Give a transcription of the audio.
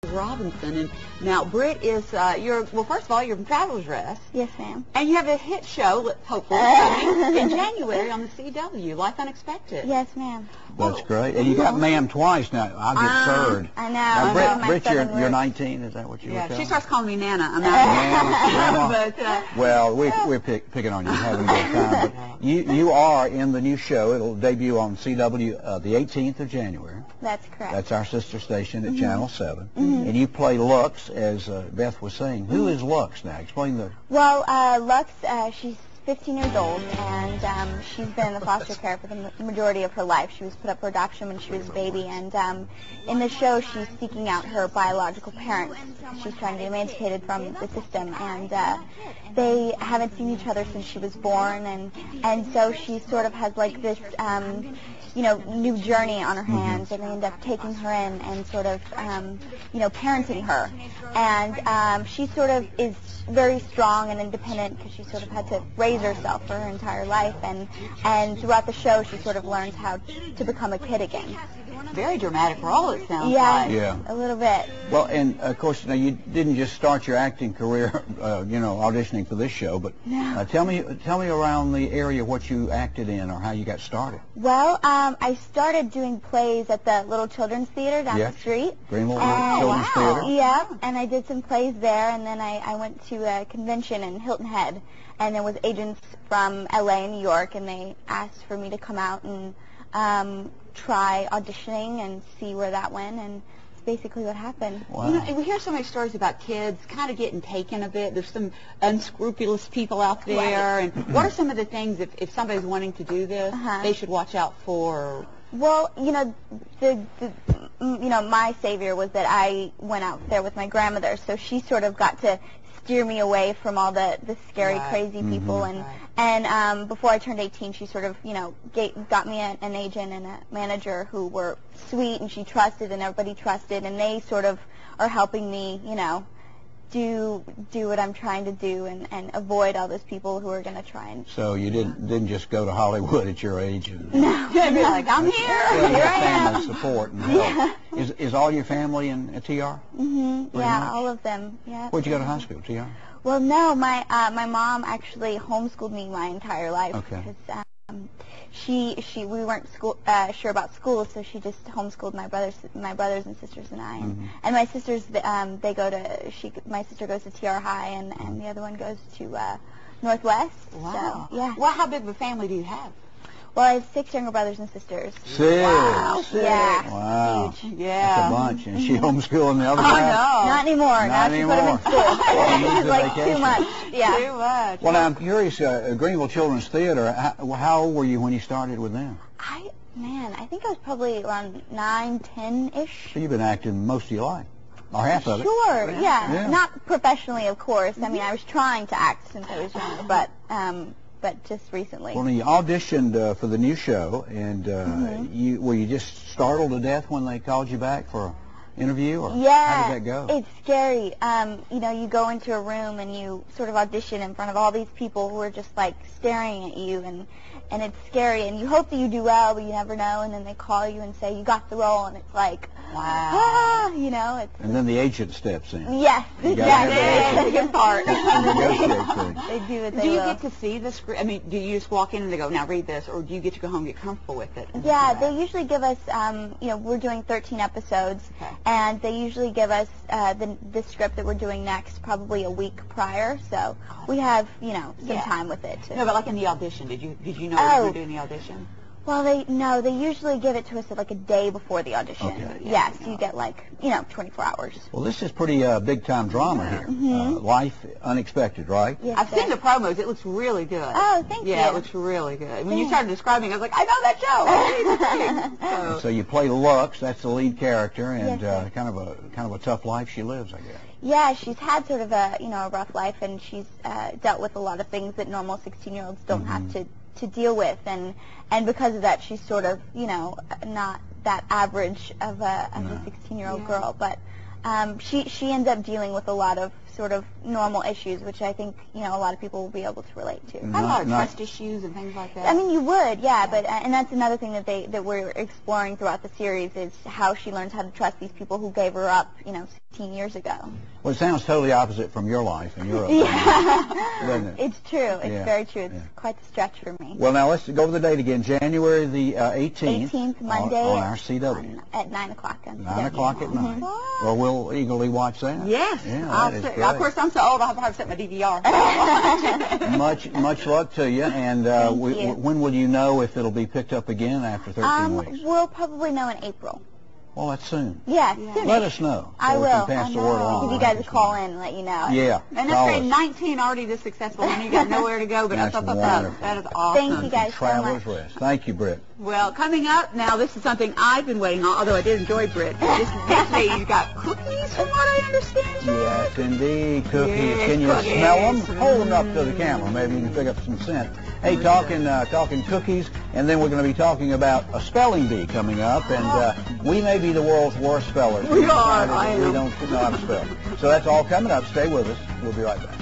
Robinson, and now Britt is well, first of all, you're in Fabulous Dress. Yes, ma'am. And you have a hit show, let's hopefully, coming in January on the CW, Life Unexpected. Yes, ma'am. That's great. And you got ma'am twice now. I'll get third. I know. Now, Britt, you're 19. Is that what you were telling she me? starts calling me Nana. I'm not Nana. but, well, we're picking on you, having a good time. But you are in the new show. It'll debut on CW the 18th of January. That's correct. That's our sister station at Channel 7. And you play Lux, as Beth was saying. Who is Lux now? Explain the... Well, Lux, she's 15 years old, and she's been in the foster care for the majority of her life. She was put up for adoption when she was a baby, and in the show, she's seeking out her biological parents. She's trying to be emancipated from the system, and they haven't seen each other since she was born, and so she sort of has like this new journey on her hands, and they end up taking her in and sort of, parenting her. And she sort of is very strong and independent because she sort of had to raise herself for her entire life, and throughout the show she sort of learns how to become a kid again. Very dramatic role, it sounds like. Yeah, a little bit. Well, and of course, now you didn't just start your acting career, auditioning for this show, but tell me around the area what you acted in or how you got started. Well, I started doing plays at the Little Children's Theater down the street. Greenville Children's Theater. Yeah, and I did some plays there, and then I went to a convention in Hilton Head, and there was agents from LA and New York, and they asked for me to come out and try auditioning and see where that went, and it's basically what happened. Wow. We hear so many stories about kids kind of getting taken a bit. There's some unscrupulous people out there, and what are some of the things, if somebody's wanting to do this, they should watch out for? Well, my savior was that I went out there with my grandmother, so she sort of got to steer me away from all the scary, crazy people, and before I turned 18, she sort of, got me an agent and a manager who were sweet, and she trusted, and everybody trusted, and they sort of are helping me, do what I'm trying to do, and avoid all those people who are going to try and... So you didn't just go to Hollywood at your age and... No. You'd be like, I'm here. Here I am. Family support and help. Is all your family in TR? Yeah, all of them. Yeah. Where'd you go to high school, TR? Well, no, my mom actually homeschooled me my entire life. Okay. Because, we weren't sure about school, so she just homeschooled my brothers and sisters and I. And my sisters, my sister goes to TR High, and the other one goes to Northwest. Wow. So, yeah. Well, how big of a family do you have? Well, I have 6 younger brothers and sisters. 6. Wow. 6. Yeah. Wow. Huge. Yeah. That's a bunch. And she homeschooling the other I guys? know. Not anymore. Now she put them in school. It's like too much. Yeah. Too much. Well, now I'm curious, Greenville Children's Theater, how old were you when you started with them? I think I was probably around 9, 10-ish. So you've been acting most of your life, or half of it. Sure, yeah. Not professionally, of course. I mean, I was trying to act since I was younger, but just recently. Well, you auditioned for the new show, and were you just startled to death when they called you back for an interview, or how did that go? It's scary. You go into a room and you sort of audition in front of all these people who are just like staring at you, and it's scary, and you hope that you do well, but you never know, and then they call you and say you got the role, and it's like, wow. It's... And then the agent steps in. Yes, That's the good part. They do what they Do you will. get to see the script? I mean, do you just walk in and they go, now read this, or do you get to go home and get comfortable with it? Yeah, they usually give us, we're doing 13 episodes, and they usually give us the script that we're doing next probably a week prior, so we have, some time with it. No, but like in the audition, did you know you were doing the audition? Well, they usually give it to us like a day before the audition. Okay. Yeah, so you get 24 hours. Well, this is pretty big-time drama here. Life Unexpected, right? Yes, I've seen the promos. It looks really good. Oh, thank you. Yeah, it looks really good. When you started describing it, I was like, I know that show. So you play Lux, that's the lead character, and kind of a tough life she lives, I guess. Yeah, she's had sort of a rough life, and she's dealt with a lot of things that normal 16-year-olds don't have to deal with, and because of that, she's sort of not that average of a 16-year-old girl, but she ends up dealing with a lot of sort of normal issues, which I think a lot of people will be able to relate to. A lot of trust issues and things like that. I mean, you would, yeah, but and that's another thing that we're exploring throughout the series is how she learns how to trust these people who gave her up, 15 years ago. Well, it sounds totally opposite from your life and your doesn't it? It's true. It's very true. It's quite the stretch for me. Well, now let's go over the date again. January the 18th. 18th, Monday. On our CW. At 9 o'clock on CW. 9 o'clock at night. Well, we'll eagerly watch that. Yes. Yeah, that is great. Of course, I'm so old, I'll have to set my DVR. Much luck to you. And when will you know if it'll be picked up again after 13 weeks? We'll probably know in April. Well, that's soon. Yeah, soon. Let us know. I will. We can pass the word along. Give you guys a call in and let you know. Yeah. And that's great. 19 already this successful, and you got nowhere to go, but that's wonderful. That is awesome. Thank you guys so much. Rest. Thank you, Britt. Well, coming up now, this is something I've been waiting on, although I did enjoy Britt. Yesterday you got cookies, from what I understand. Yes, indeed, cookies. Yes, can you cookies. smell them? Hold them up to the camera. Maybe you can pick up some scent. Hey, talking cookies, and then we're going to be talking about a spelling bee coming up, and we may be the world's worst spellers. We are. We don't know how to spell. So that's all coming up. Stay with us. We'll be right back.